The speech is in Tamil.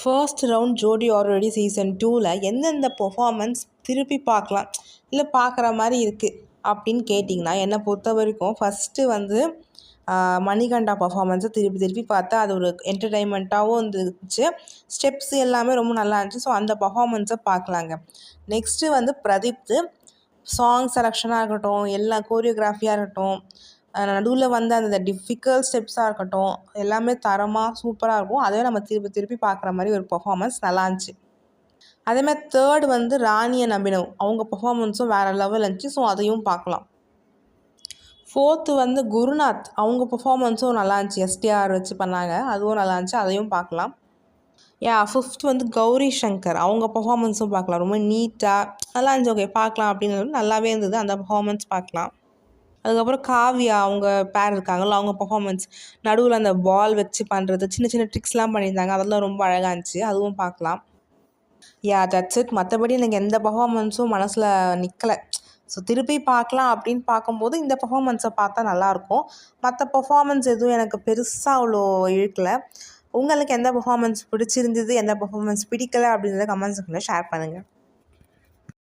ஃபர்ஸ்ட் ரவுண்ட் ஜோடி ஆல்ரெடி சீசன் 2ல் எந்தெந்த பெர்ஃபார்மன்ஸ் திருப்பி பார்க்கலாம் இல்லை பார்க்குற மாதிரி இருக்குது அப்படின்னு கேட்டிங்கன்னா, என்னை பொறுத்த வரைக்கும் ஃபஸ்ட்டு வந்து மணிகண்டா பர்ஃபார்மன்ஸை திருப்பி பார்த்தா அது ஒரு என்டர்டெயின்மெண்ட்டாகவும் இருந்துச்சு. ஸ்டெப்ஸ் எல்லாமே ரொம்ப நல்லா இருந்துச்சு. ஸோ அந்த பர்ஃபார்மன்ஸை பார்க்கலாங்க. நெக்ஸ்ட்டு வந்து பிரதீப்து சாங் செலெக்ஷனாக இருக்கட்டும், எல்லா கோரியோகிராஃபியாக இருக்கட்டும், நடுவில் வந்து அந்த டிஃபிகல்ட் ஸ்டெப்ஸாக இருக்கட்டும், எல்லாமே தரமாக சூப்பராக இருக்கும். அதுவே நம்ம திருப்பி பார்க்குற மாதிரி ஒரு பர்ஃபார்மன்ஸ் நல்லா இருந்துச்சு. அதேமாதிரி தேர்ட் வந்து ராணி அண்ட் அபினவ், அவங்க பர்ஃபார்மன்ஸும் வேறு லெவல் இருந்துச்சு. ஸோ அதையும் பார்க்கலாம். ஃபோர்த்து வந்து குருநாத், அவங்க பர்ஃபார்மன்ஸும் நல்லா இருந்துச்சு. எஸ்டிஆர் வச்சு பண்ணாங்க, அதுவும் நல்லா இருந்துச்சு. அதையும் பார்க்கலாம். ஃபிஃப்த் வந்து கௌரி சங்கர், அவங்க பர்ஃபார்மன்ஸும் பார்க்கலாம். ரொம்ப நீட்டாக நல்லா இருந்துச்சு. ஓகே பார்க்கலாம் அப்படின்னு நல்லாவே இருந்தது. அந்த பர்ஃபார்மன்ஸ் பார்க்கலாம். அதுக்கப்புறம் காவ்யா, அவங்க பேர் இருக்காங்கள்ல, அவங்க பர்ஃபார்மன்ஸ் நடுவில் அந்த பால் வச்சு பண்ணுறது, சின்ன ட்ரிக்ஸ்லாம் பண்ணியிருந்தாங்க. அதெல்லாம் ரொம்ப அழகாக இருந்துச்சு. அதுவும் பார்க்கலாம். That's it. மற்றபடி எனக்கு எந்த பர்ஃபார்மன்ஸும் மனசில் நிற்கலை. ஸோ திருப்பி பார்க்கலாம் அப்படின்னு பார்க்கும்போது இந்த பர்ஃபார்மன்ஸை பார்த்தா நல்லாயிருக்கும். மற்ற பர்ஃபார்மன்ஸ் எதுவும் எனக்கு பெருசாக அவ்வளோ இழுக்கலை. உங்களுக்கு எந்த பர்ஃபார்மன்ஸ் பிடிச்சிருந்தது, எந்த பர்ஃபார்மன்ஸ் பிடிக்கலை அப்படின்றத கமெண்ட் செக்ஷனில் ஷேர் பண்ணுங்கள்.